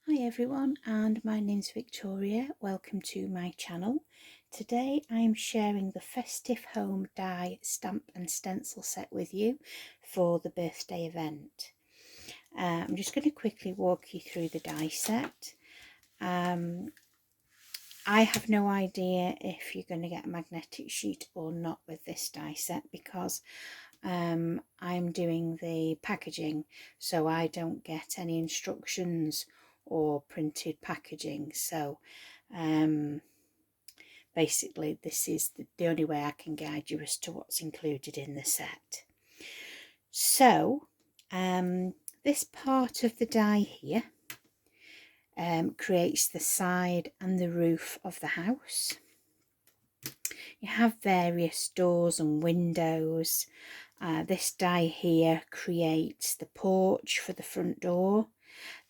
Hi everyone, and my name's Victoria. Welcome to my channel. Today I'm sharing the Festive Home Die Stamp and Stencil set with you for the birthday event. I'm just going to quickly walk you through the die set. I have no idea if you're going to get a magnetic sheet or not with this die set because I'm doing the packaging, so I don't get any instructions or printed packaging. So basically this is the only way I can guide you as to what's included in the set. So this part of the die here creates the side and the roof of the house. You have various doors and windows. This die here creates the porch for the front door.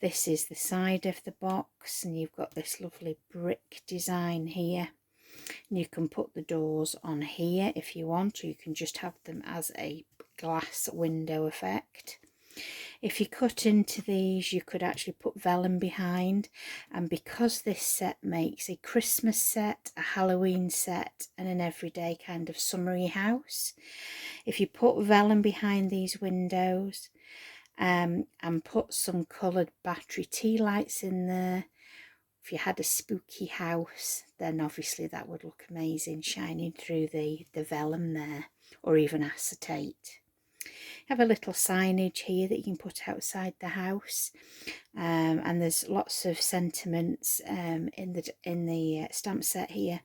This is the side of the box, and you've got this lovely brick design here. And you can put the doors on here if you want, or you can just have them as a glass window effect. If you cut into these, you could actually put vellum behind, and because this set makes a Christmas set, a Halloween set, and an everyday kind of summery house, if you put vellum behind these windows and put some coloured battery tea lights in there, if you had a spooky house, then obviously that would look amazing shining through the vellum there, or even acetate. Have a little signage here that you can put outside the house, and there's lots of sentiments in the stamp set here.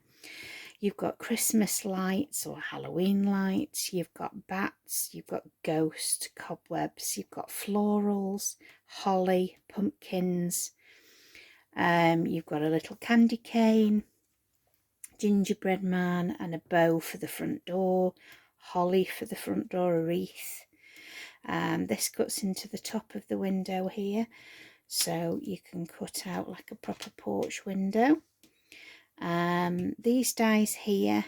You've got Christmas lights or Halloween lights, you've got bats, you've got ghosts, cobwebs, you've got florals, holly, pumpkins, you've got a little candy cane, gingerbread man, and a bow for the front door, holly for the front door, a wreath. This cuts into the top of the window here, so you can cut out like a proper porch window. These dies here,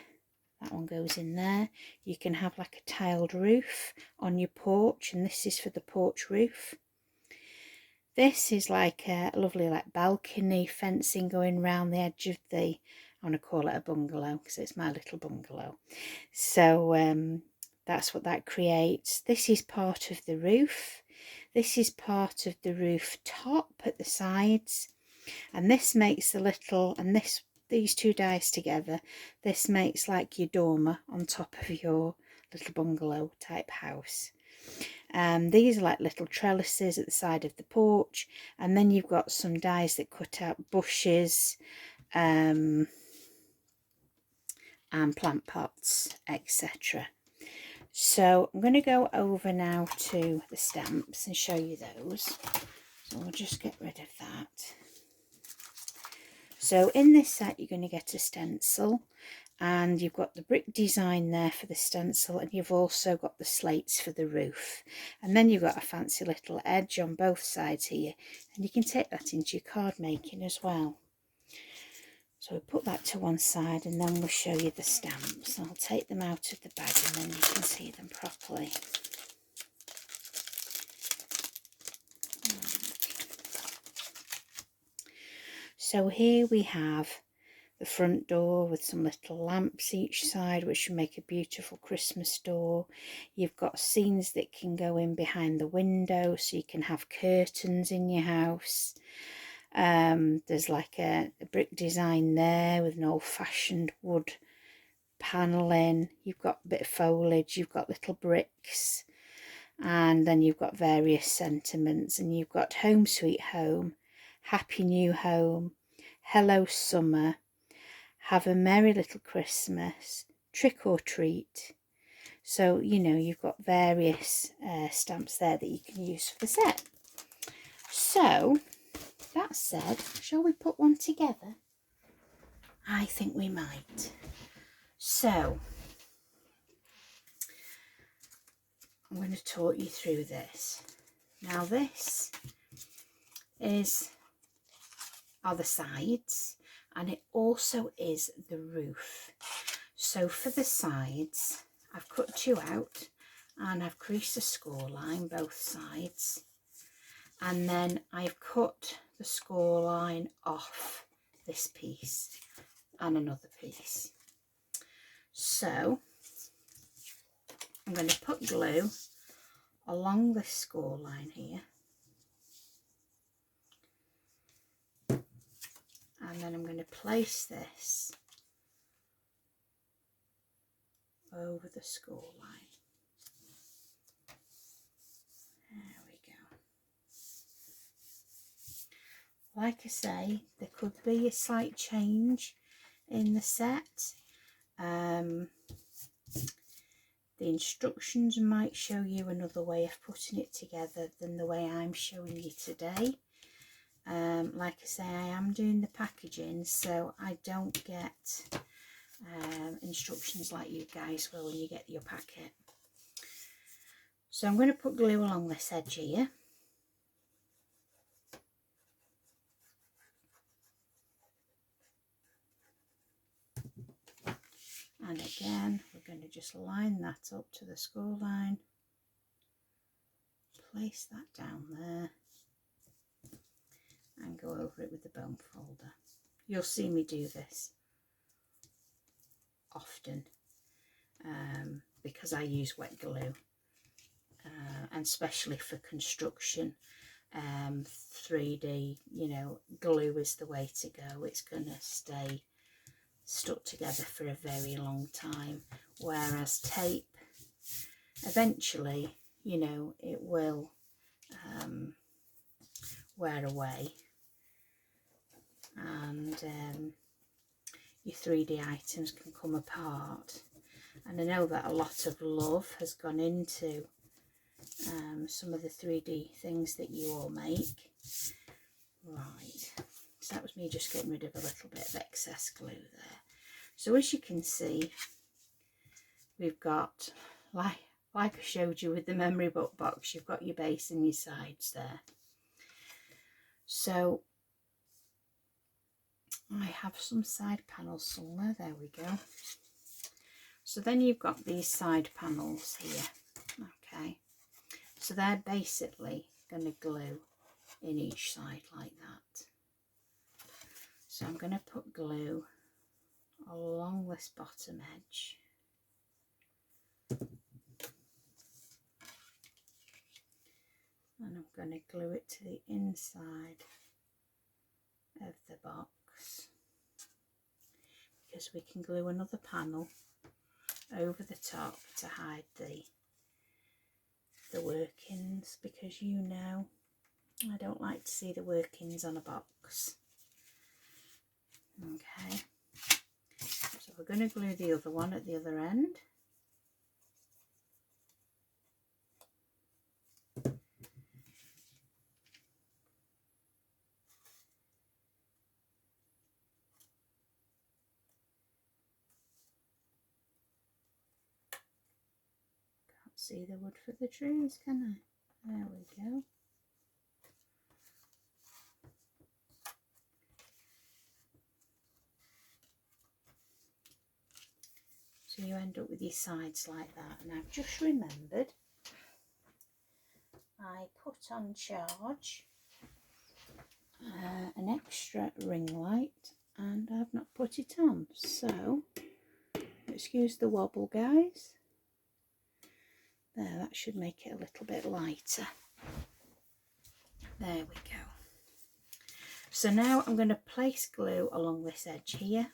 that one goes in there. You can have like a tiled roof on your porch, and this is for the porch roof. This is like a lovely like balcony fencing going round the edge of the, I want to call it a bungalow because it's my little bungalow. So that's what that creates. This is part of the roof. This is part of the roof top at the sides, and this makes a little, and these two dies together, this makes like your dormer on top of your little bungalow type house. These are like little trellises at the side of the porch, and then you've got some dies that cut out bushes and plant pots, etc. So I'm going to go over now to the stamps and show you those. So we'll just get rid of that. So in this set you're going to get a stencil, and you've got the brick design there for the stencil, and you've also got the slates for the roof, and then you've got a fancy little edge on both sides here, and you can take that into your card making as well. So we'll put that to one side, and then we'll show you the stamps. I'll take them out of the bag and then you can see them properly. So here we have the front door with some little lamps each side, which should make a beautiful Christmas door. You've got scenes that can go in behind the window, so you can have curtains in your house. There's like a brick design there with an old-fashioned wood paneling. You've got a bit of foliage, you've got little bricks, and then you've got various sentiments, and you've got home sweet home, happy new home, hello summer, have a merry little Christmas, trick or treat. So you know, you've got various stamps there that you can use for the set. So that said, shall we put one together? I think we might. So I'm going to talk you through this. Now this are the sides, and it also is the roof. So for the sides, I've cut two out, and I've creased a score line both sides, and then I've cut the score line off this piece and another piece. So I'm going to put glue along this score line here, and then I'm going to place this over the score line. There we go. Like I say, there could be a slight change in the set. The instructions might show you another way of putting it together than the way I'm showing you today. Like I say, I am doing the packaging, so I don't get instructions like you guys will when you get your packet. So I'm going to put glue along this edge here. And again, we're going to just line that up to the score line, place that down there, and go over it with the bone folder. You'll see me do this often because I use wet glue, and especially for construction, 3D, you know, glue is the way to go. It's going to stay stuck together for a very long time, whereas tape, eventually, you know, it will wear away, and your 3D items can come apart. And I know that a lot of love has gone into some of the 3D things that you all make. Right, so that was me just getting rid of a little bit of excess glue there. So as you can see, we've got, like I showed you with the memory book box, you've got your base and your sides there. So I have some side panels somewhere, there we go. So then you've got these side panels here, okay. So they're basically going to glue in each side like that. So I'm going to put glue along this bottom edge. And I'm going to glue it to the inside of the box, because we can glue another panel over the top to hide the workings, because you know I don't like to see the workings on a box. Okay, so we're going to glue the other one at the other end. Can't see the wood for the trees, can I? There we go. So you end up with your sides like that. And I've just remembered I put on charge an extra ring light, and I've not put it on, so excuse the wobble, guys. There, that should make it a little bit lighter. There we go. So now I'm going to place glue along this edge here.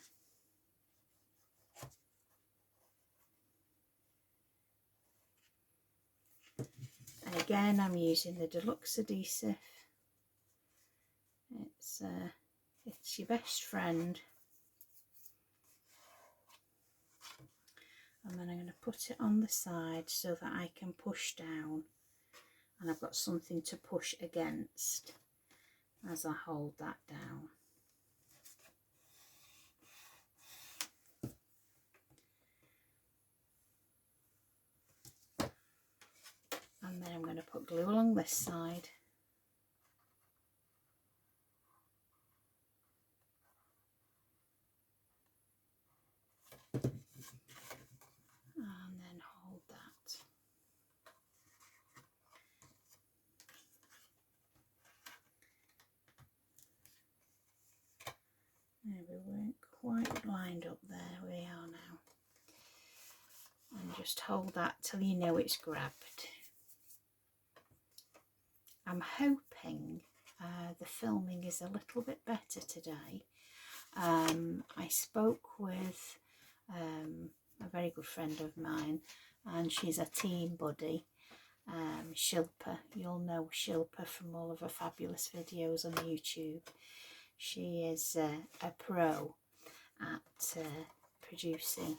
And again, I'm using the Deluxe adhesive. It's your best friend. And then I'm going to put it on the side so that I can push down, and I've got something to push against as I hold that down. And then I'm going to put glue along this side. And then hold that. There, we weren't quite lined up there, we are now. And just hold that till you know it's grabbed. I'm hoping the filming is a little bit better today. I spoke with a very good friend of mine, and she's a team buddy, Shilpa. You'll know Shilpa from all of her fabulous videos on YouTube. She is a pro at producing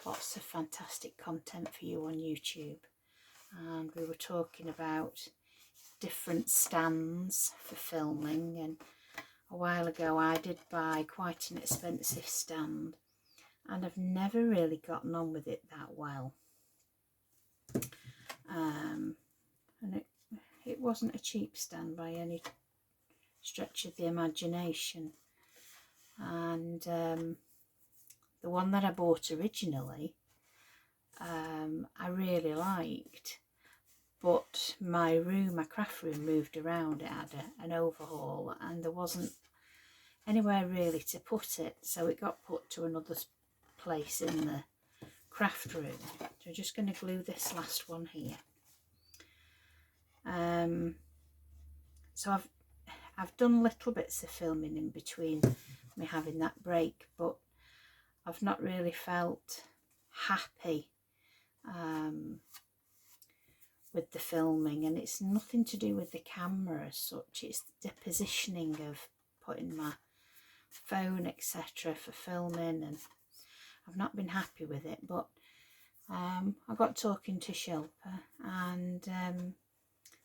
lots of fantastic content for you on YouTube, and we were talking about different stands for filming, and a while ago I did buy quite an expensive stand, and I've never really gotten on with it that well. And it wasn't a cheap stand by any stretch of the imagination, and the one that I bought originally I really liked, but my craft room moved around. It had an overhaul and there wasn't anywhere really to put it, so it got put to another place in the craft room. So I'm just going to glue this last one here. So I've done little bits of filming in between me having that break, but I've not really felt happy with the filming, and it's nothing to do with the camera as such, it's the positioning of putting my phone etc for filming, and I've not been happy with it. But I got talking to Shilpa, and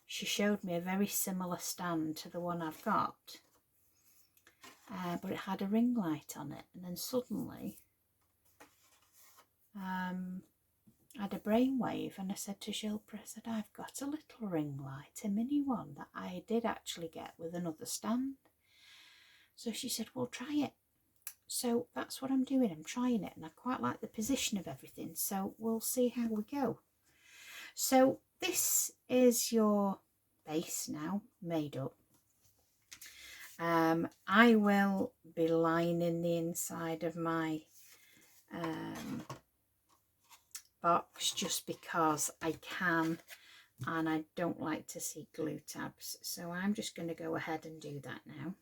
she showed me a very similar stand to the one I've got, but it had a ring light on it, and then suddenly I had a brainwave, and I said to Shilpa, I said, I've got a little ring light, a mini one that I did actually get with another stand. So she said, well, try it. So that's what I'm doing, I'm trying it, and I quite like the position of everything, so we'll see how we go. So this is your base now made up. I will be lining the inside of my box just because I can, and I don't like to see glue tabs, so I'm just going to go ahead and do that now.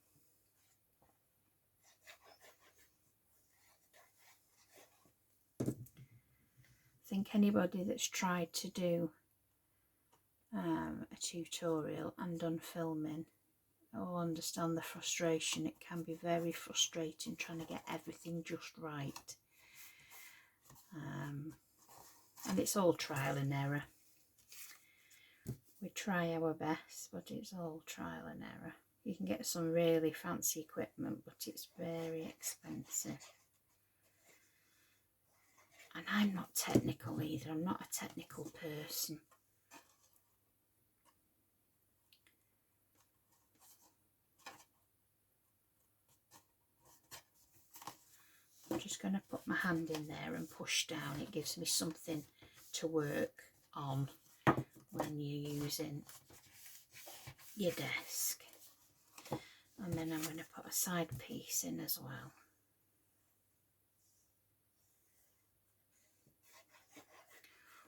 I think anybody that's tried to do a tutorial and done filming will understand the frustration. It can be very frustrating trying to get everything just right, and it's all trial and error. We try our best, but it's all trial and error. You can get some really fancy equipment, but it's very expensive. And I'm not technical either, I'm not a technical person. I'm just going to put my hand in there and push down. It gives me something to work on when you're using your desk. And then I'm going to put a side piece in as well.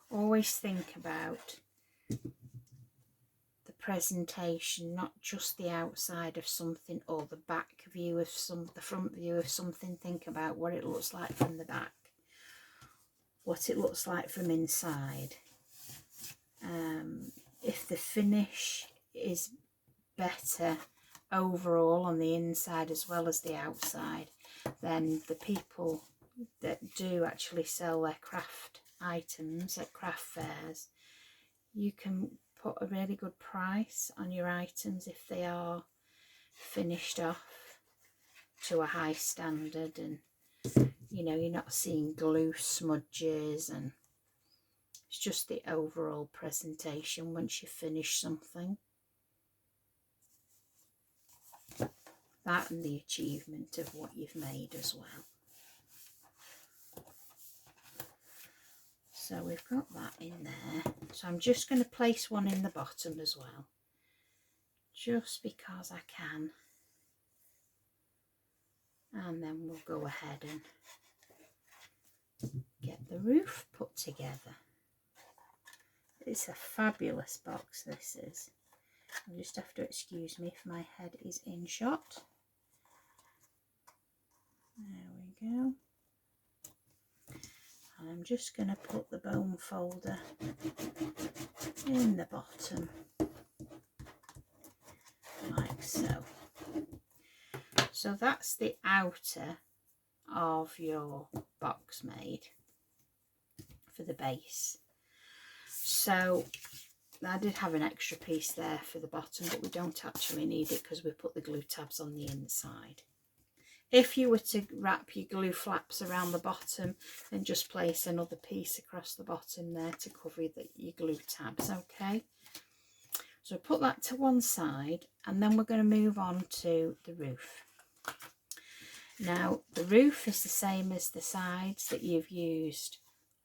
Always think about the presentation, not just the outside of something or the back view of the front view of something. Think about what it looks like from the back, what it looks like from inside. If the finish is better overall on the inside as well as the outside, then the people that do actually sell their craft items at craft fairs, you can put a really good price on your items if they are finished off to a high standard, and you know, you're not seeing glue smudges, and it's just the overall presentation once you finish something. That and the achievement of what you've made as well. So we've got that in there. So I'm just going to place one in the bottom as well, just because I can. and then we'll go ahead and get the roof put together. It's a fabulous box, this is. You'll just have to excuse me if my head is in shot. There we go. And I'm just going to put the bone folder in the bottom, like so. So that's the outer of your box made for the base. So I did have an extra piece there for the bottom, but we don't actually need it because we put the glue tabs on the inside. If you were to wrap your glue flaps around the bottom, then just place another piece across the bottom there to cover your glue tabs, okay? So put that to one side, and then we're going to move on to the roof. Now, the roof is the same as the sides that you've used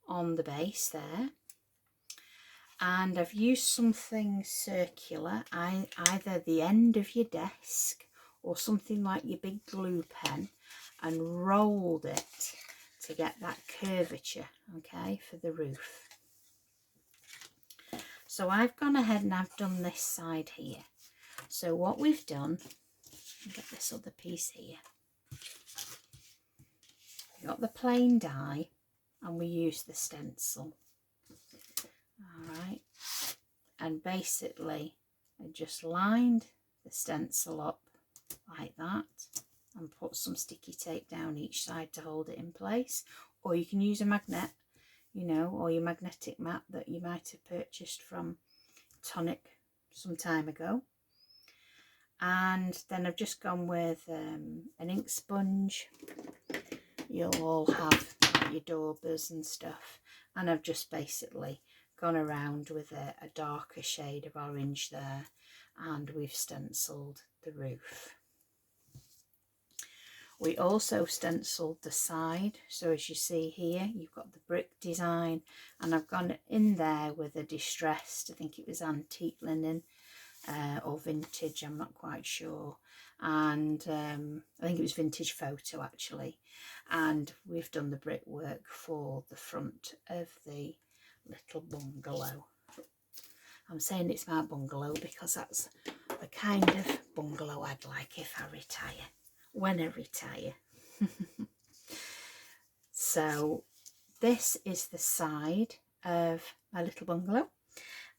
on the base there. And I've used something circular, either the end of your desk or something like your big glue pen, and rolled it to get that curvature, okay, for the roof. So I've gone ahead and I've done this side here. So what we've done, get this other piece here. We got the plain die and we used the stencil. Alright, and basically I just lined the stencil up like that and put some sticky tape down each side to hold it in place, or you can use a magnet, you know, or your magnetic mat that you might have purchased from Tonic some time ago. And then I've just gone with an ink sponge. You'll all have your daubers and stuff, and I've just basically gone around with a darker shade of orange there, and we've stenciled the roof. We also stenciled the side, so as you see here you've got the brick design, and I've gone in there with a distressed, I think it was antique linen or vintage, I'm not quite sure, and I think it was vintage photo actually, and we've done the brickwork for the front of the little bungalow. I'm saying it's my bungalow because that's the kind of bungalow I'd like if I retire, when I retire. So this is the side of my little bungalow,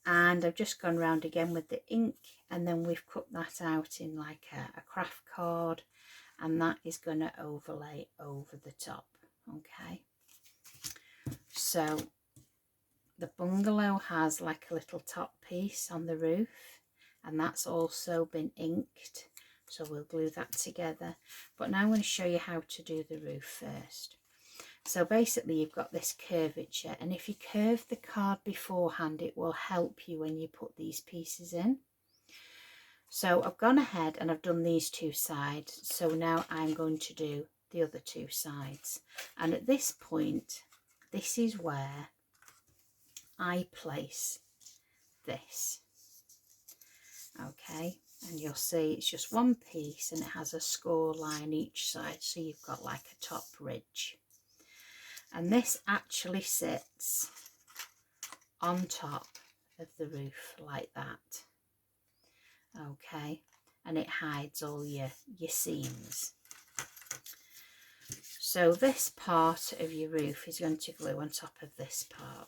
and I've just gone round again with the ink, and then we've cut that out in like a craft card, and that is going to overlay over the top, okay? So the bungalow has like a little top piece on the roof, and that's also been inked, so we'll glue that together. But now I'm going to show you how to do the roof first. So basically you've got this curvature, and if you curve the card beforehand it will help you when you put these pieces in. So I've gone ahead and I've done these two sides, so now I'm going to do the other two sides, and at this point this is where I place this, okay, and you'll see it's just one piece and it has a score line each side, so you've got like a top ridge, and this actually sits on top of the roof like that, okay, and it hides all your seams. So this part of your roof is going to glue on top of this part.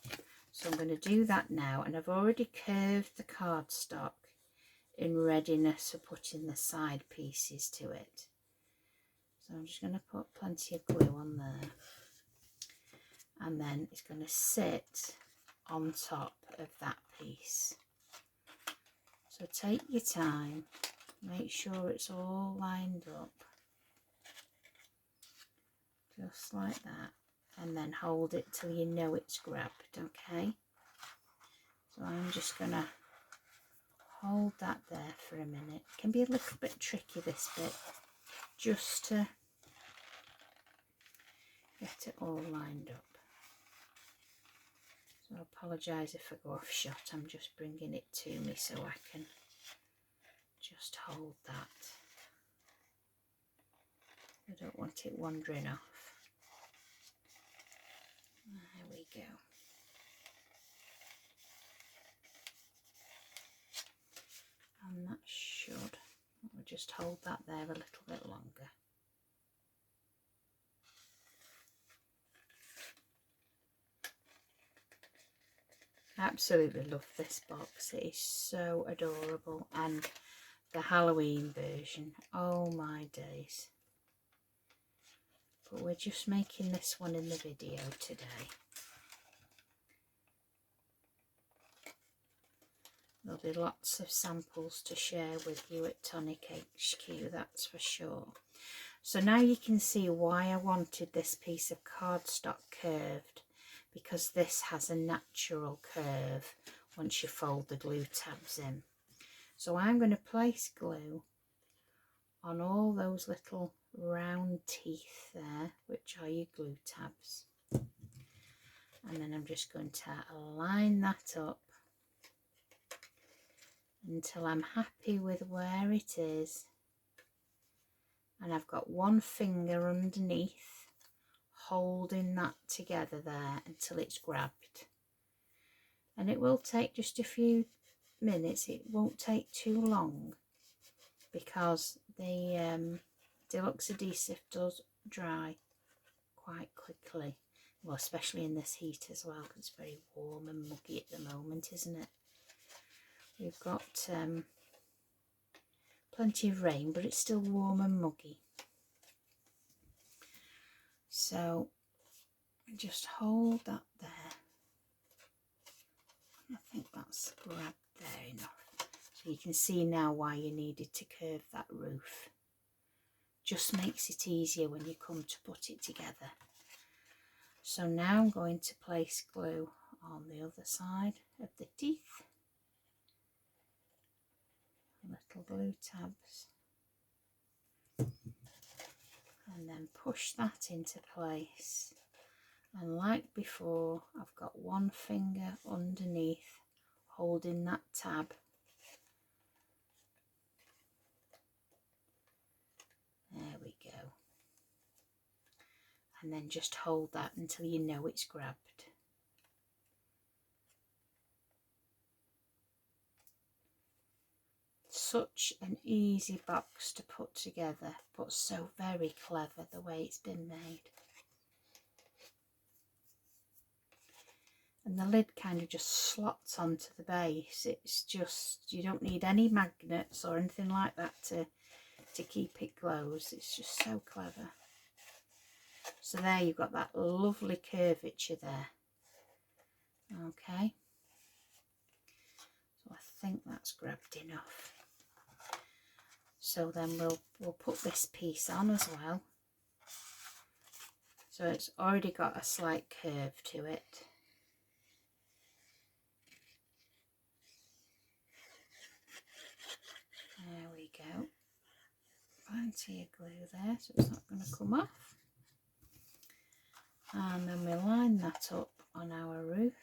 So I'm going to do that now, and I've already curved the cardstock in readiness for putting the side pieces to it. So I'm just going to put plenty of glue on there, and then it's going to sit on top of that piece. So take your time, make sure it's all lined up, just like that, and then hold it till you know it's grabbed, okay? So I'm just going to hold that there for a minute. It can be a little bit tricky, this bit, just to get it all lined up. So I apologise if I go off shot, I'm just bringing it to me so I can just hold that. Good, I don't want it wandering off. There we go. And that should, I'll just hold that there a little bit longer. Absolutely love this box. It is so adorable, and the Halloween version, oh my days. But we're just making this one in the video today. There'll be lots of samples to share with you at Tonic HQ, that's for sure. So now you can see why I wanted this piece of cardstock curved, because this has a natural curve once you fold the glue tabs in. So I'm going to place glue on all those little round teeth there, which are your glue tabs. And then I'm just going to line that up until I'm happy with where it is. And I've got one finger underneath holding that together there until it's grabbed. And it will take just a few minutes, it won't take too long, because the deluxe adhesive does dry quite quickly. Well, especially in this heat as well, because it's very warm and muggy at the moment, isn't it? We've got plenty of rain, but it's still warm and muggy. So just hold that there. I think that's grabbed there enough. So you can see now why you needed to curve that roof. Just makes it easier when you come to put it together. So now I'm going to place glue on the other side of the teeth. Little glue tabs. And then push that into place. And like before, I've got one finger underneath holding that tab. There we go. And then just hold that until you know it's grabbed. Such an easy box to put together, but so very clever the way it's been made. And the lid kind of just slots onto the base. It's just, you don't need any magnets or anything like that to keep it closed. It's just so clever. So there you've got that lovely curvature there. Okay. So I think that's grabbed enough. So then we'll put this piece on as well. So it's already got a slight curve to it. There we go. Plenty of glue there, so it's not going to come off. And then we line that up on our roof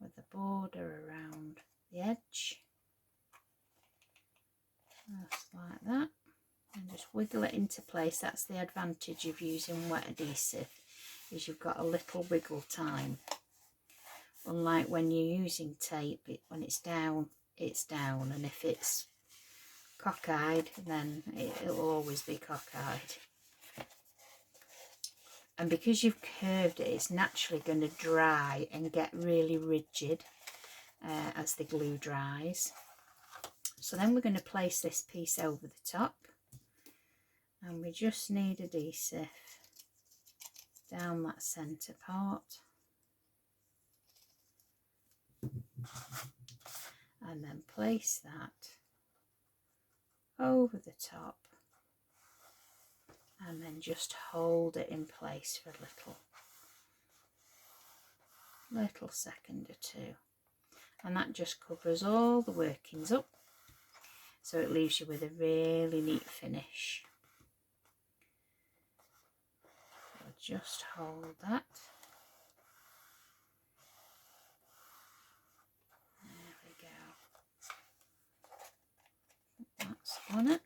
with the border around the edge. Just like that. And just wiggle it into place. That's the advantage of using wet adhesive, is you've got a little wiggle time. Unlike when you're using tape, when it's down, and if it's cockeyed, then it'll always be cockeyed. And because you've curved it, it's naturally going to dry and get really rigid as the glue dries. So then we're going to place this piece over the top, and we just need adhesive down that centre part, and then place that over the top, and then just hold it in place for a little second or two, and that just covers all the workings up, so it leaves you with a really neat finish. So just hold that. There we go. That's on it.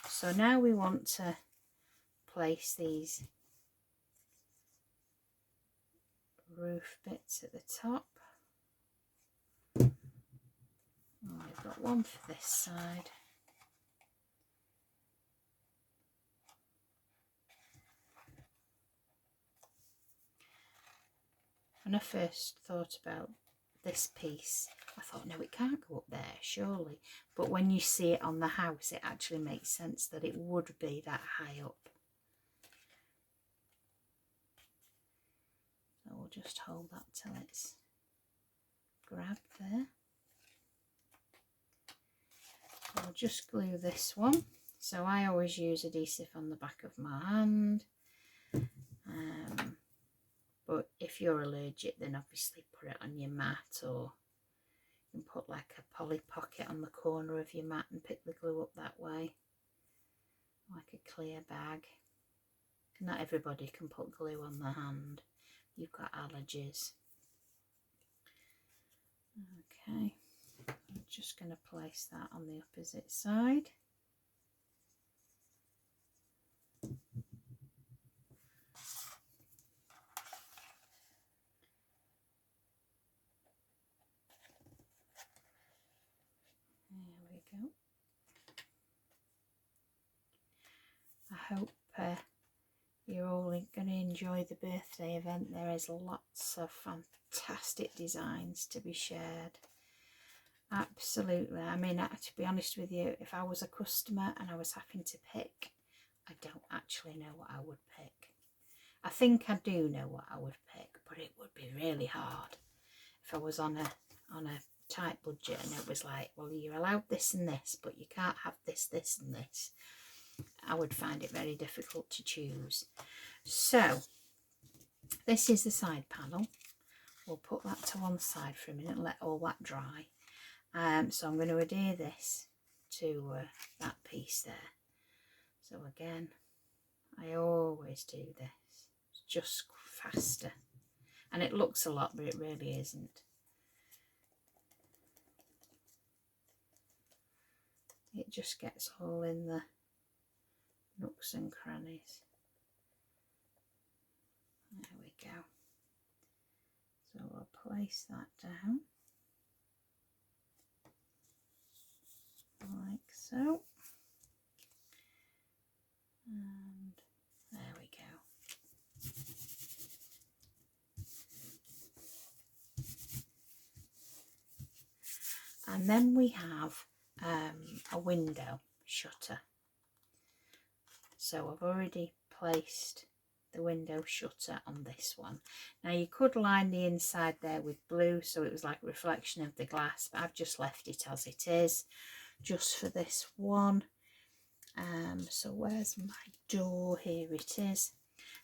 So now we want to place these roof bits at the top. Oh, we've got one for this side. When I first thought about this piece, I thought, no, it can't go up there, surely. But when you see it on the house, it actually makes sense that it would be that high up. So we'll just hold that till it's grabbed there. I'll just glue this one. So I always use adhesive on the back of my hand. But if you're allergic, then obviously put it on your mat, or you can put like a Polly Pocket on the corner of your mat and pick the glue up that way, like a clear bag. Not everybody can put glue on their hand. You've got allergies. Okay, I'm just going to place that on the opposite side. There we go. I hope you're all going to enjoy the birthday event. There is lots of fantastic designs to be shared. Absolutely. I mean, to be honest with you, if I was a customer and I was having to pick, I don't actually know what I would pick. I think I do know what I would pick, but it would be really hard if I was on a tight budget and it was like, well, you're allowed this and this, but you can't have this, this and this. I would find it very difficult to choose. So this is the side panel. We'll put that to one side for a minute and let all that dry. So I'm going to adhere this to that piece there. So again, I always do this. It's just faster. And it looks a lot, but it really isn't. It just gets all in the nooks and crannies. There we go. So we'll place that down like so, and there we go. And then we have a window shutter. So I've already placed the window shutter on this one. Now you could line the inside there with blue so it was like a reflection of the glass, but I've just left it as it is just for this one. So where's my door? Here it is.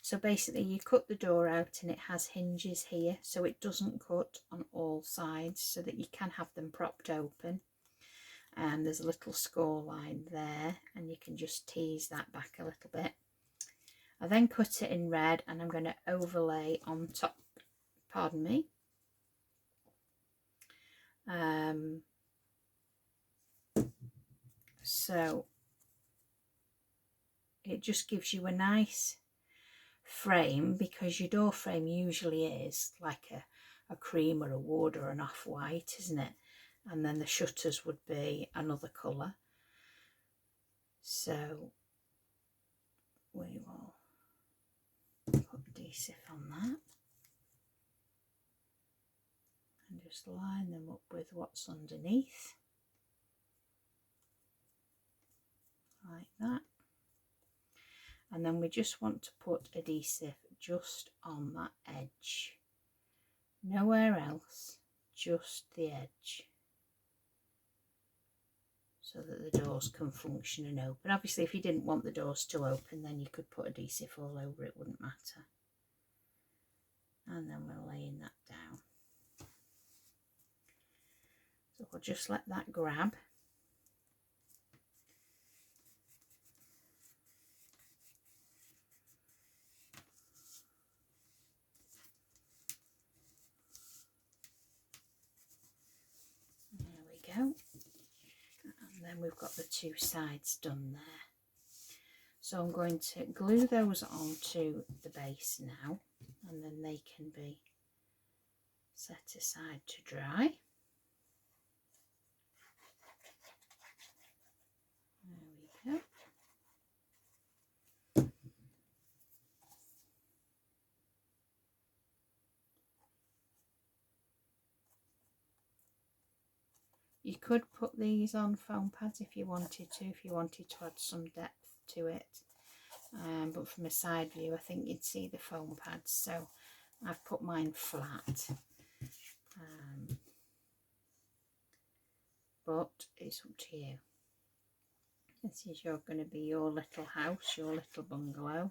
So basically you cut the door out and it has hinges here, so it doesn't cut on all sides, so that you can have them propped open. And there's a little score line there, and you can just tease that back a little bit. I then cut it in red, and I'm going to overlay on top, pardon me, so it just gives you a nice frame, because your door frame usually is like a cream or a wood or an off-white, isn't it? And then the shutters would be another colour. So we will put adhesive on that and just line them up with what's underneath, like that. And then we just want to put adhesive just on that edge, nowhere else, just the edge, so that the doors can function and open. Obviously if you didn't want the doors to open, then you could put adhesive all over, it wouldn't matter. And then we're laying that down. So we'll just let that grab. There we go. And then we've got the two sides done there. So I'm going to glue those onto the base now, and then they can be set aside to dry. There we go. You could put these on foam pads if you wanted to, add some depth to it. But from a side view, I think you'd see the foam pads, so I've put mine flat. But it's up to you. This is going to be your little house, your little bungalow,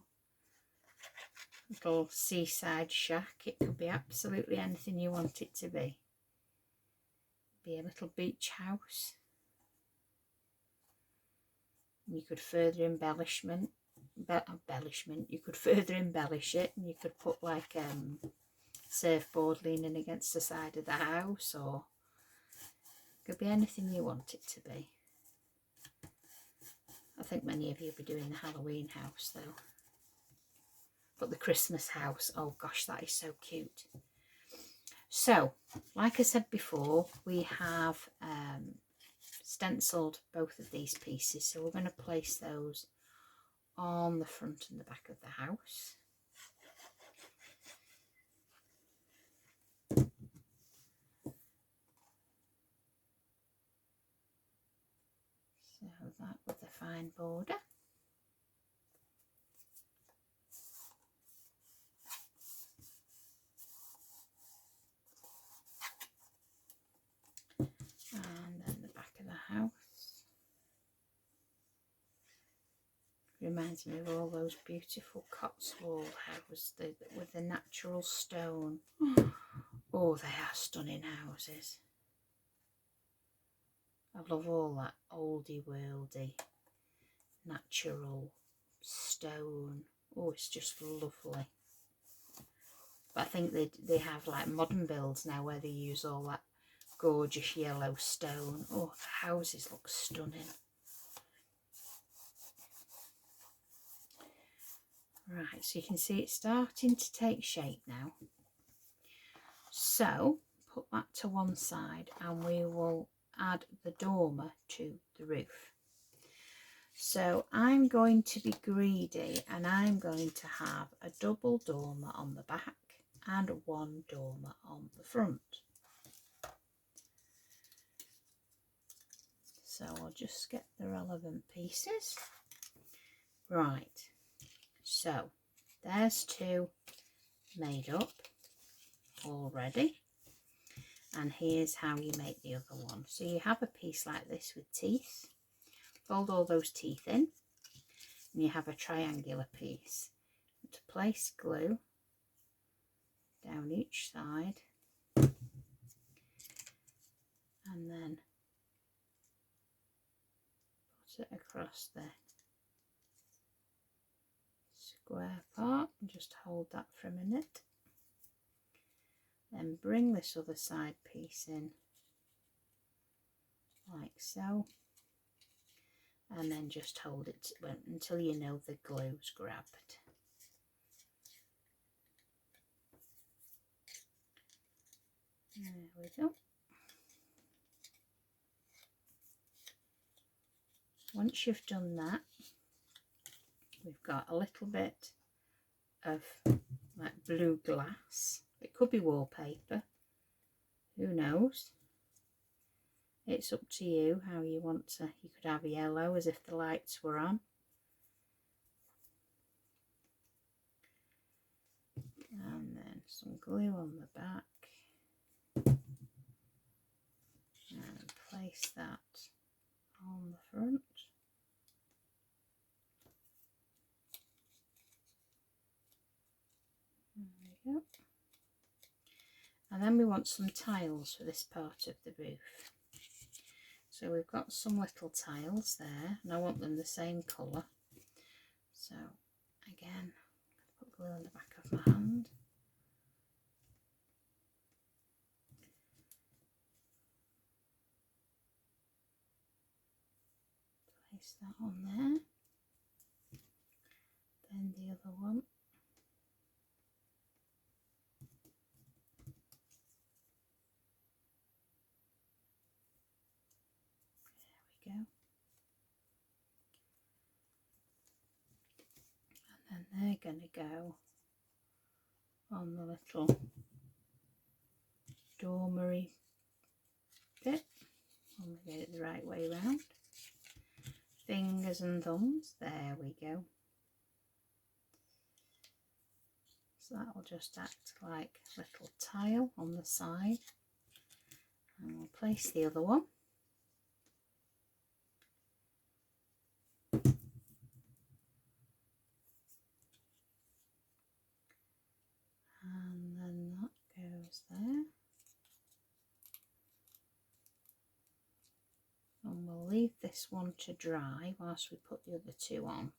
little seaside shack. It could be absolutely anything you want it to be. Be a little beach house. You could further embellish it, and you could put like surfboard leaning against the side of the house, or it could be anything you want it to be. I think many of you will be doing the Halloween house though, but the Christmas house, oh gosh, that is so cute. So like I said before, we have stenciled both of these pieces, so we're going to place those on the front and the back of the house. So that with a fine border. And then the back of the house. Reminds me of all those beautiful Cotswold houses with the natural stone. Oh, they are stunning houses. I love all that oldie worldy natural stone. Oh, it's just lovely. But I think they have like modern builds now where they use all that gorgeous yellow stone. Oh, the houses look stunning. Right, so you can see it's starting to take shape now. So put that to one side and we will add the dormer to the roof. So I'm going to be greedy and I'm going to have a double dormer on the back and one dormer on the front. So I'll just get the relevant pieces. Right, so there's two made up already, and here's how you make the other one. So you have a piece like this with teeth, fold all those teeth in, and you have a triangular piece. To place glue down each side, and then put it across the square part and just hold that for a minute. Then bring this other side piece in like so, and then just hold it until you know the glue's grabbed. There we go. Once you've done that, we've got a little bit of like blue glass. It could be wallpaper, who knows. It's up to you how you want to. You could have yellow as if the lights were on. And then some glue on the back. And place that on the front. There we go. And then we want some tiles for this part of the roof. So we've got some little tiles there, and I want them the same colour. So again, put glue on the back of my hand. Place that on there. other one. There we go. And then they're going to go on the little dormery bit. I'm going to get it the right way round. Fingers and thumbs, there we go. So that will just act like a little tile on the side. And we'll place the other one. And then that goes there. And we'll leave this one to dry whilst we put the other two on.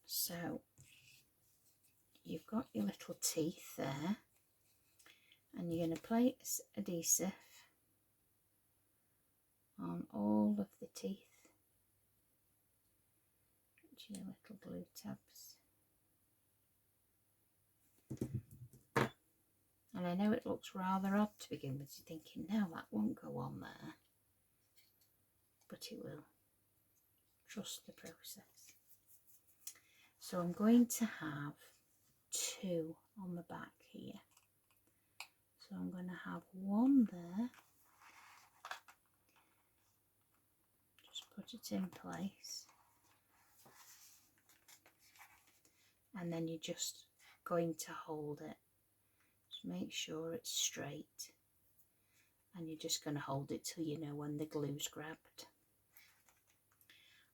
So you've got your little teeth there, and you're going to place adhesive on all of the teeth. Your little glue tabs. And I know it looks rather odd to begin with, you're thinking, no, that won't go on there. But it will. Trust the process. So I'm going to have two on the back here. So I'm going to have one there. Just put it in place. And then you're just going to hold it. Just make sure it's straight. And you're just going to hold it till you know when the glue's grabbed.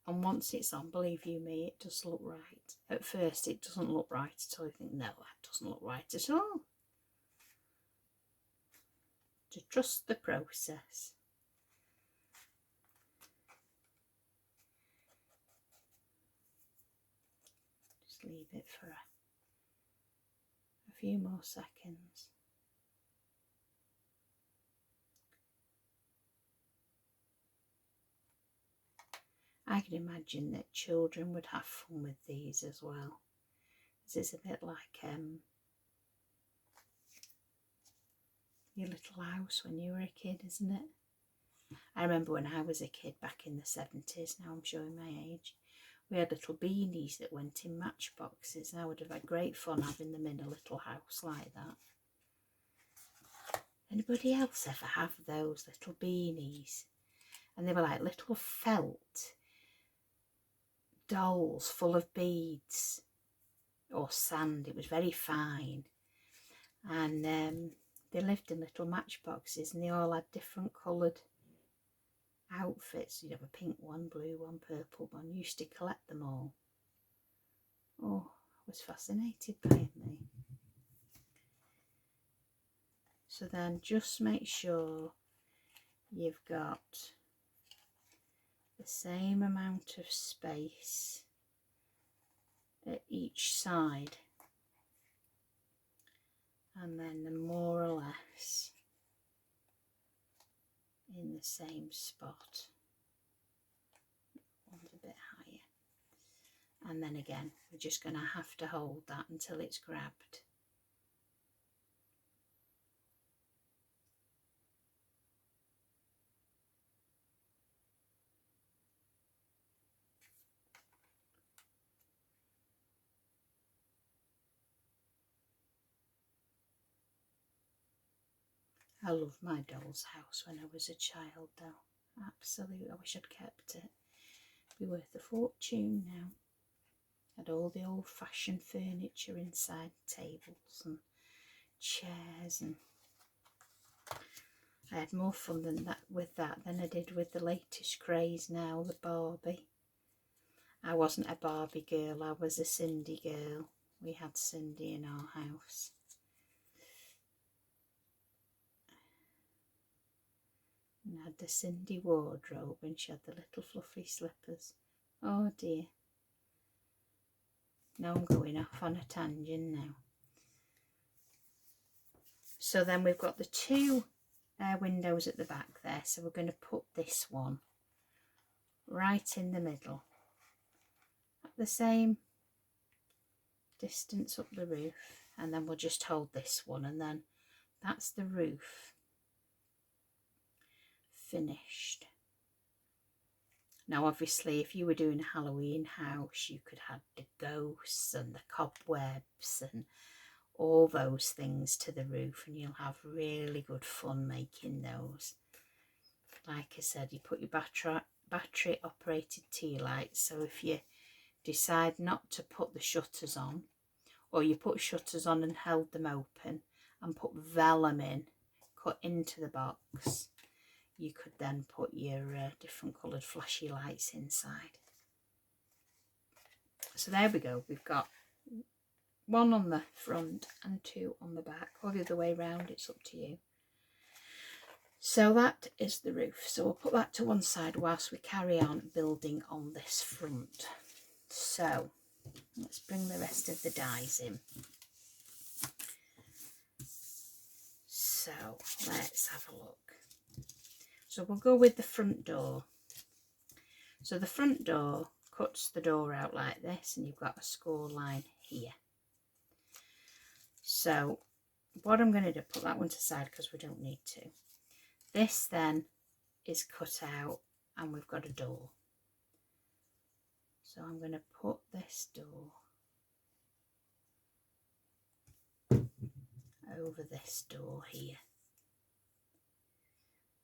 And once it's on, believe you me, it does look right. At first it doesn't look right until you think, no, that doesn't look right at all. To trust the process. Just leave it for a few more seconds. I can imagine that children would have fun with these as well. This is a bit like your little house when you were a kid, isn't it? I remember when I was a kid back in the 70s, now I'm showing my age, we had little beanies that went in matchboxes. I would have had great fun having them in a little house like that. Anybody else ever have those little beanies? And they were like little felt dolls full of beads or sand. It was very fine. And they lived in little matchboxes, and they all had different coloured outfits. You'd have a pink one, blue one, purple one. You used to collect them all. Oh, I was fascinated by them. So then just make sure you've got the same amount of space at each side, and then more or less in the same spot. One's a bit higher, and then again we're just going to have to hold that until it's grabbed. I loved my doll's house when I was a child though. Absolutely, I wish I'd kept it. It'd be worth a fortune now. Had all the old-fashioned furniture inside, tables and chairs, and I had more fun with that than I did with the latest craze now, the Barbie. I wasn't a Barbie girl, I was a Cindy girl. We had Cindy in our house. And had the Cindy wardrobe, and she had the little fluffy slippers. Oh dear. Now I'm going off on a tangent now. So then we've got the two windows at the back there, so we're going to put this one right in the middle at the same distance up the roof, and then we'll just hold this one, and then that's the roof finished. Now obviously if you were doing a Halloween house, you could have the ghosts and the cobwebs and all those things to the roof, and you'll have really good fun making those. Like I said, you put your battery operated tea lights, so if you decide not to put the shutters on, or you put shutters on and held them open and put vellum in, cut into the box, you could then put your different coloured flashy lights inside. So there we go, we've got one on the front and two on the back, or the other way round, it's up to you. So that is the roof, so we'll put that to one side whilst we carry on building on this front. So let's bring the rest of the dies in. So let's have a look. So we'll go with the front door. So the front door cuts the door out like this, and you've got a score line here. So what I'm going to do, put that one to the side because we don't need to. This then is cut out and we've got a door. So I'm going to put this door over this door here.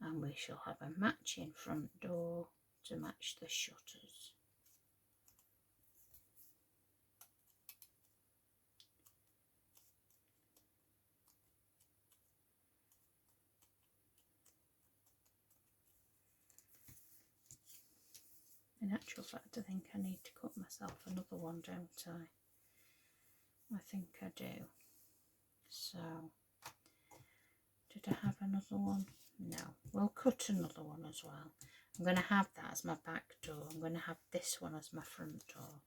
And we shall have a matching front door to match the shutters. In actual fact, I think I need to cut myself another one, don't I? I think I do. So, did I have another one? No, we'll cut another one as well. I'm going to have that as my back door. I'm going to have this one as my front door.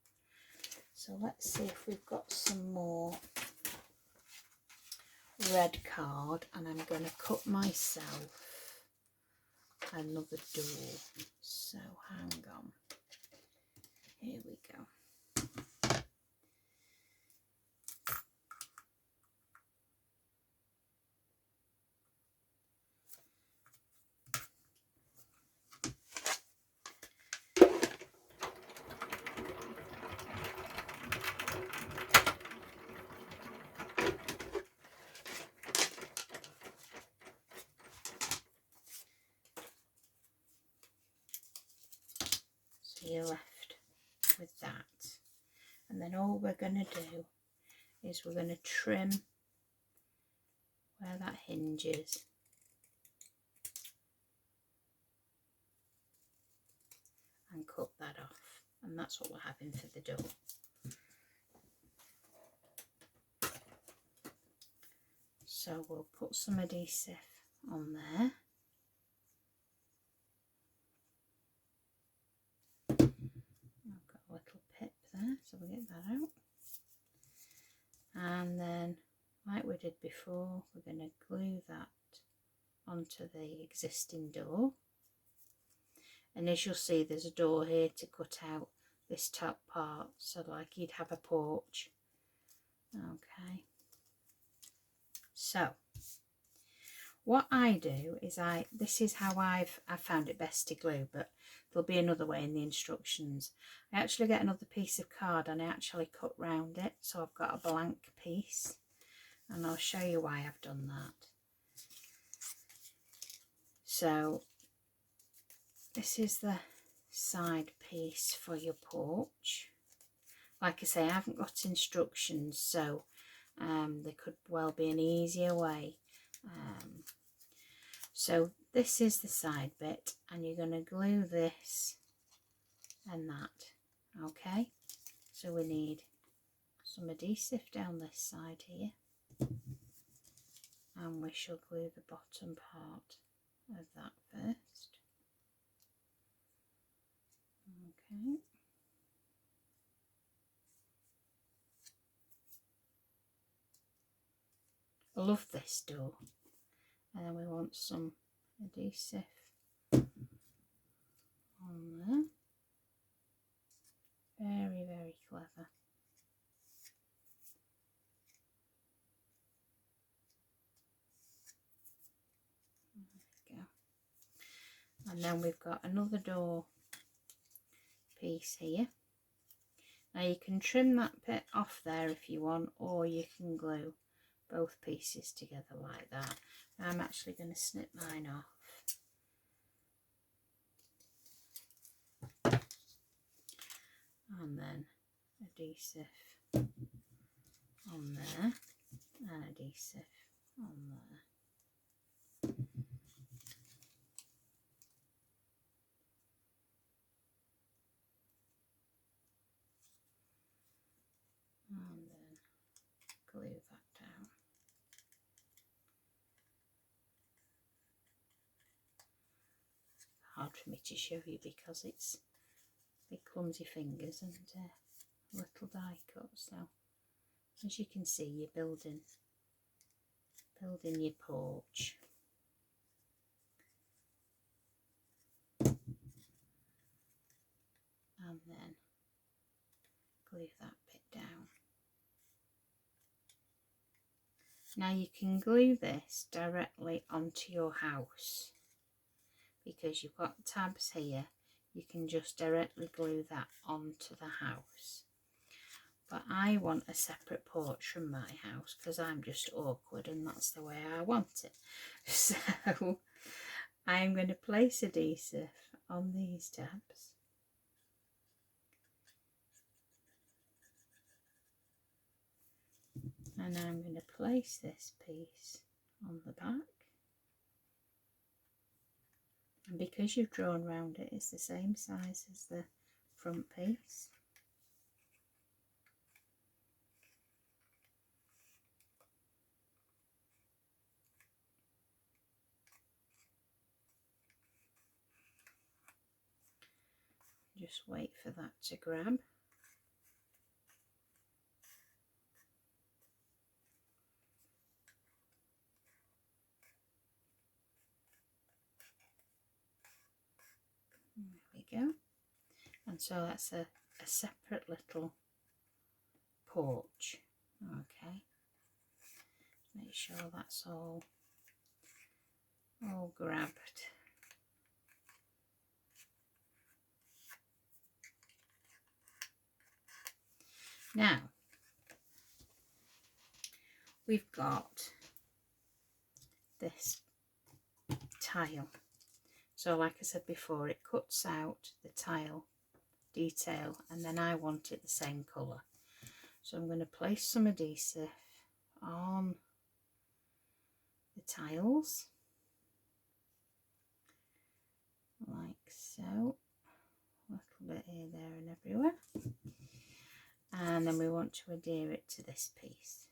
So let's see if we've got some more red card, and I'm going to cut myself another door. So hang on. Here we go. You're left with that, and then all we're going to do is we're going to trim where that hinges and cut that off, and that's what we're having for the door. So we'll put some adhesive on there. There, so we'll get that out, and then like we did before, we're going to glue that onto the existing door, and as you'll see there's a door here to cut out this top part, so like you'd have a porch. Okay, so what I do is this is how I've found it best to glue, but there'll be another way in the instructions. I actually get another piece of card and I actually cut round it, so I've got a blank piece, and I'll show you why I've done that. So this is the side piece for your porch. Like I say, I haven't got instructions, so there could well be an easier way. So this is the side bit, and you're going to glue this and that. Okay, so we need some adhesive down this side here, and we shall glue the bottom part of that first. Okay. I love this door. And then we want some adhesive on there. Very, very clever. And then we've got another door piece here. Now you can trim that bit off there if you want, or you can glue both pieces together like that. I'm actually going to snip mine off. And then adhesive on there, and adhesive on there. And then glue that down. Hard for me to show you because it's big clumsy fingers and little die cuts. So as you can see, you're building your porch. And then glue that bit down. Now you can glue this directly onto your house because you've got tabs here. You can just directly glue that onto the house. But I want a separate porch from my house because I'm just awkward and that's the way I want it. So I'm going to place adhesive on these tabs. And I'm going to place this piece on the back. And because you've drawn round it, it's the same size as the front piece. Just wait for that to grab. There we go. And so that's a separate little porch. Okay. Make sure that's all grabbed. Now we've got this tile. So like I said before, it cuts out the tile detail and then I want it the same colour. So I'm going to place some adhesive on the tiles like so, a little bit here, there and everywhere, and then we want to adhere it to this piece.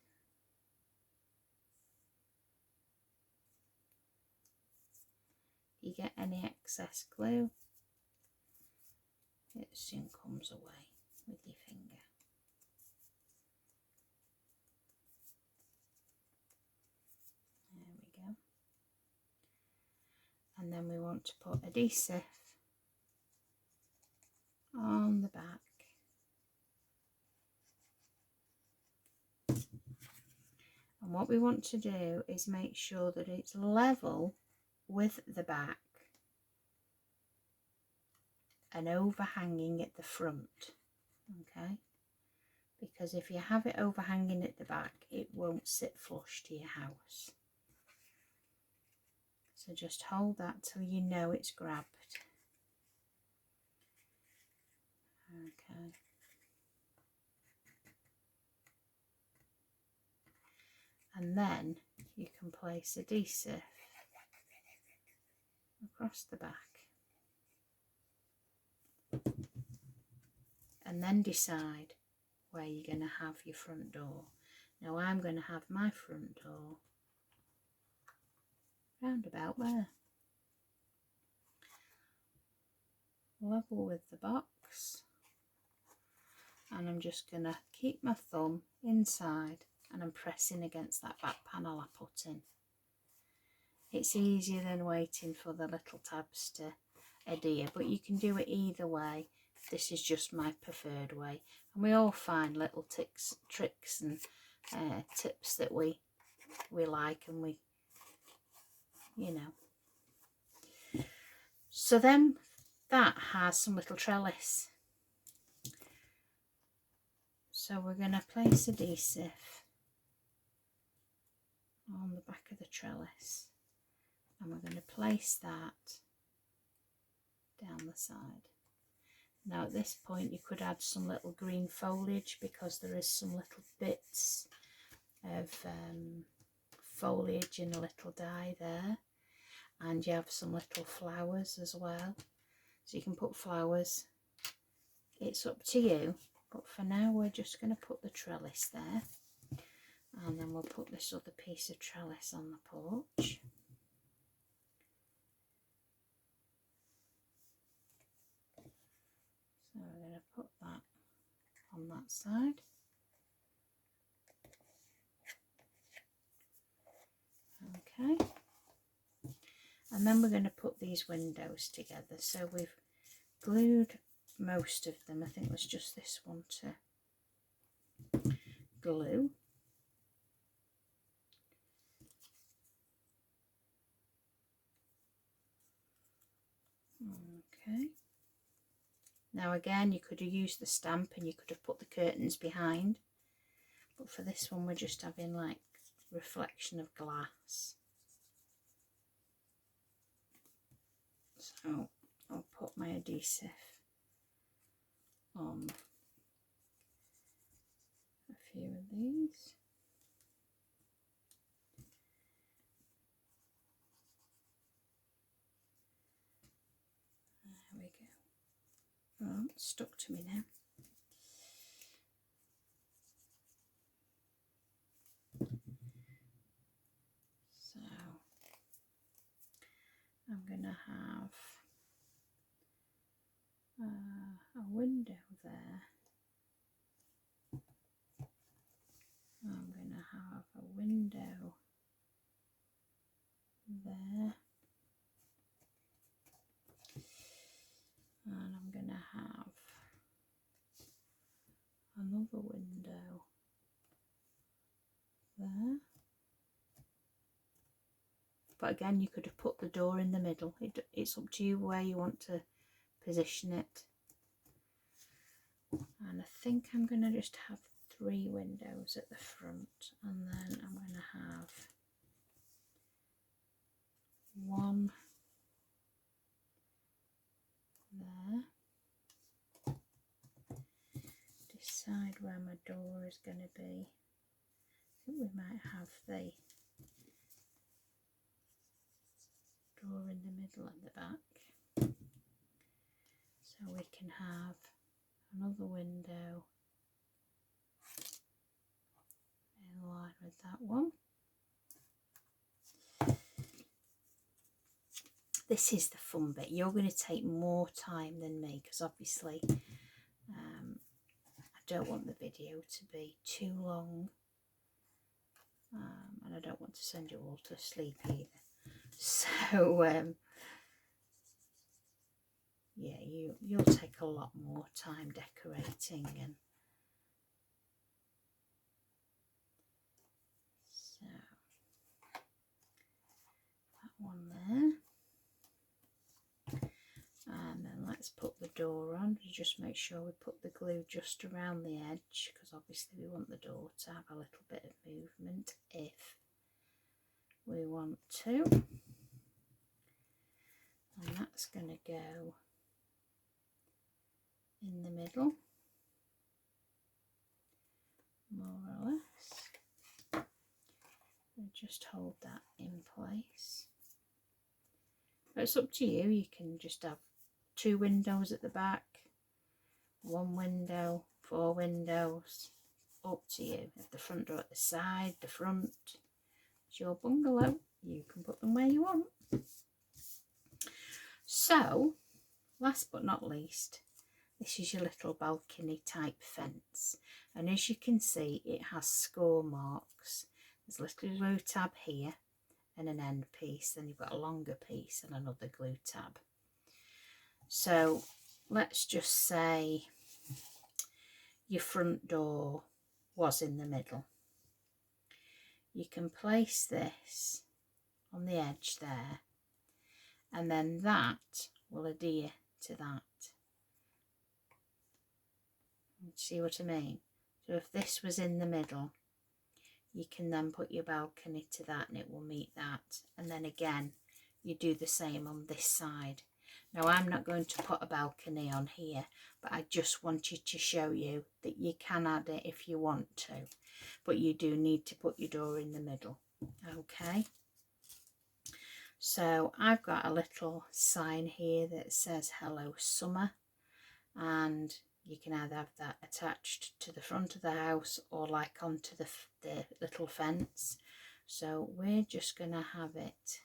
If you get any excess glue, it soon comes away with your finger. There we go. And then we want to put adhesive on the back. And what we want to do is make sure that it's level with the back and overhanging at the front, okay? Because if you have it overhanging at the back, it won't sit flush to your house. So just hold that till you know it's grabbed. Okay. And then you can place adhesive across the back. And then decide where you're going to have your front door. Now I'm going to have my front door round about there. Level with the box. And I'm just going to keep my thumb inside and I'm pressing against that back panel I put in. It's easier than waiting for the little tabs to adhere, but you can do it either way. This is just my preferred way. And we all find little tricks and tips that we like and we, you know. So then that has some little trellis. So we're going to place adhesive on the back of the trellis, and we're going to place that down the side. Now at this point you could add some little green foliage, because there is some little bits of foliage in a little die there, and you have some little flowers as well, so you can put flowers. It's up to you, but for now we're just going to put the trellis there, and then we'll put this other piece of trellis on the porch. So we're going to put that on that side. Okay, and then we're going to put these windows together. So we've glued most of them. I think there's just this one to glue. Okay, now again you could have used the stamp and you could have put the curtains behind, but for this one we're just having like reflection of glass. So I'll put my adhesive on a few of these. There we go. Oh, it's stuck to me now. So I'm going to have a window there. I'm going to have a window there, and I'm going to have another window there. But again, you could have put the door in the middle. It's up to you where you want to position it. And I think I'm going to just have 3 windows at the front, and then I'm going to have 1 there. Decide where my door is going to be. I think we might have the door in the middle at the back, so we can have another window in line with that one. This is the fun bit. You're going to take more time than me, because obviously I don't want the video to be too long, and I don't want to send you all to sleep either. So yeah, you'll take a lot more time decorating, and so that one there. And then let's put the door on. Just make sure we put the glue just around the edge, because obviously we want the door to have a little bit of movement if we want to. And that's going to go in the middle, more or less. And just hold that in place. But it's up to you. You can just have 2 windows at the back, 1 window, 4 windows, up to you. If the front door at the side, the front, it's your bungalow. You can put them where you want. So, last but not least, this is your little balcony type fence. And as you can see, it has score marks. There's a little glue tab here and an end piece. Then you've got a longer piece and another glue tab. So let's just say your front door was in the middle. You can place this on the edge there, and then that will adhere to that. See what I mean? So if this was in the middle, you can then put your balcony to that and it will meet that. And then again, you do the same on this side. Now I'm not going to put a balcony on here, but I just wanted to show you that you can add it if you want to, but you do need to put your door in the middle. Okay, so I've got a little sign here that says hello summer, and you can either have that attached to the front of the house or like onto the little fence. So we're just going to have it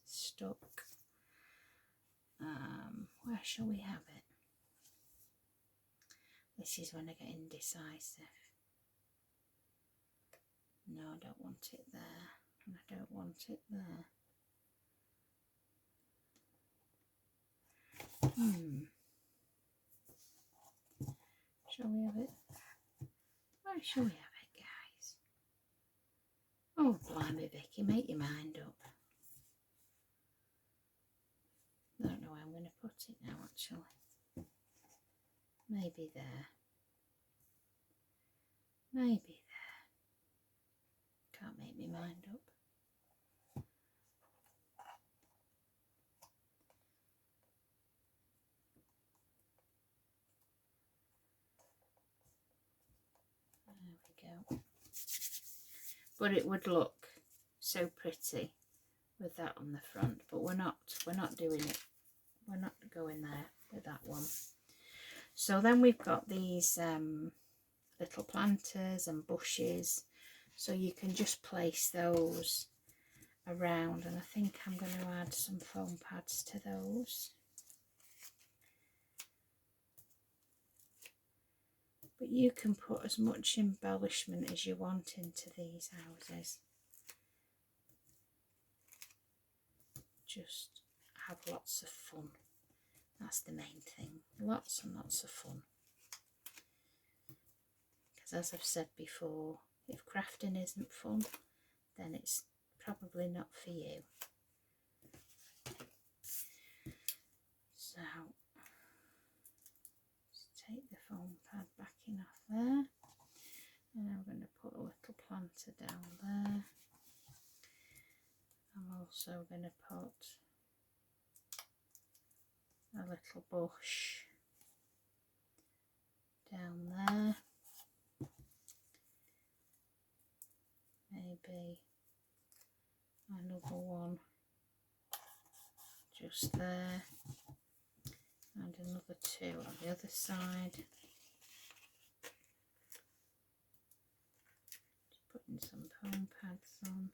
stuck. Where shall we have it? This is when I get indecisive. No, I don't want it there, and I don't want it there. Shall we have it? Where shall we have it, guys? Oh, blimey, Vicky, make your mind up. I don't know where I'm going to put it now, actually. Maybe there. Maybe there. Can't make my mind up. There we go. But it would look so pretty with that on the front, but we're not doing it. We're not going there with that one. So then we've got these little planters and bushes, so you can just place those around, and I think I'm going to add some foam pads to those. But you can put as much embellishment as you want into these houses. Just have lots of fun. That's the main thing. Lots and lots of fun. Because as I've said before, if crafting isn't fun, then it's probably not for you. So, just take the foam pad backing off there. And I'm going to put a little planter down there. I'm also going to put a little bush down there. Maybe another one just there, and another two on the other side. Just putting some foam pads on.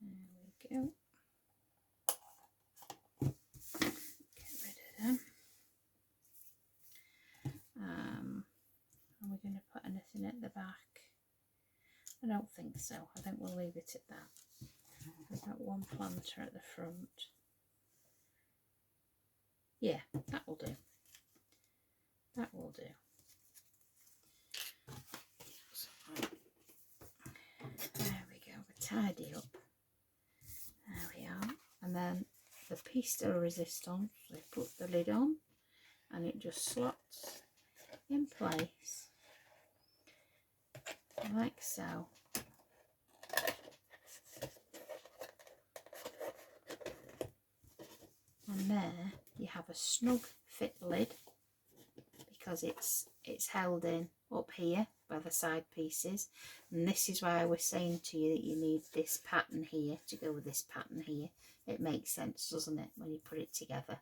There we go. Get rid of them. Are we going to put anything at the back? I don't think so. I think we'll leave it at that. We've got one planter at the front. Yeah, that will do. That will do. So, there we go. We tidy up. There we are. And then the piece de resistance, we put the lid on and it just slots in place like so. And there you have a snug fit lid, because it's held in up here by the side pieces, and this is why I was saying to you that you need this pattern here to go with this pattern here. It makes sense, doesn't it, when you put it together.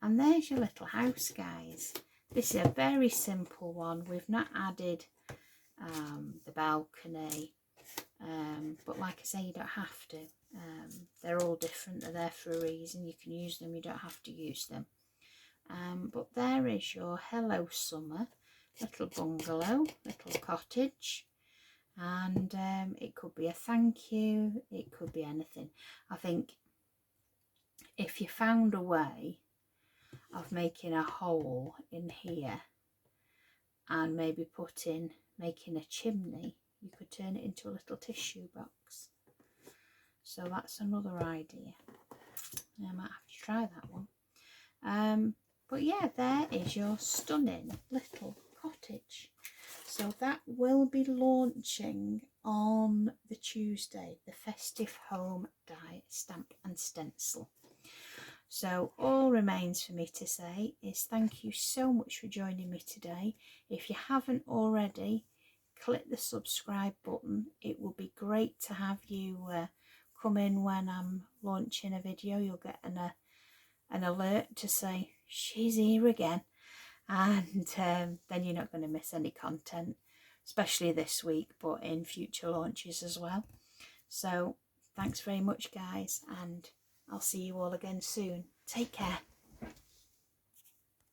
And there's your little house, guys. This is a very simple one. We've not added the balcony, but like I say, you don't have to. They're all different. They're there for a reason. You can use them, you don't have to use them. But there is your Hello Summer little bungalow, little cottage. and it could be a thank you, it could be anything. I think if you found a way of making a hole in here and maybe making a chimney, you could turn it into a little tissue box. So that's another idea. I might have to try that one. But yeah, there is your stunning little cottage. So that will be launching on the Tuesday, the Festive Home Die Stamp and Stencil. So all remains for me to say is thank you so much for joining me today. If you haven't already, click the subscribe button. It will be great to have you come in when I'm launching a video. You'll get an alert to say she's here again, and then you're not going to miss any content, especially this week, but in future launches as well. So thanks very much, guys, and I'll see you all again soon. Take care.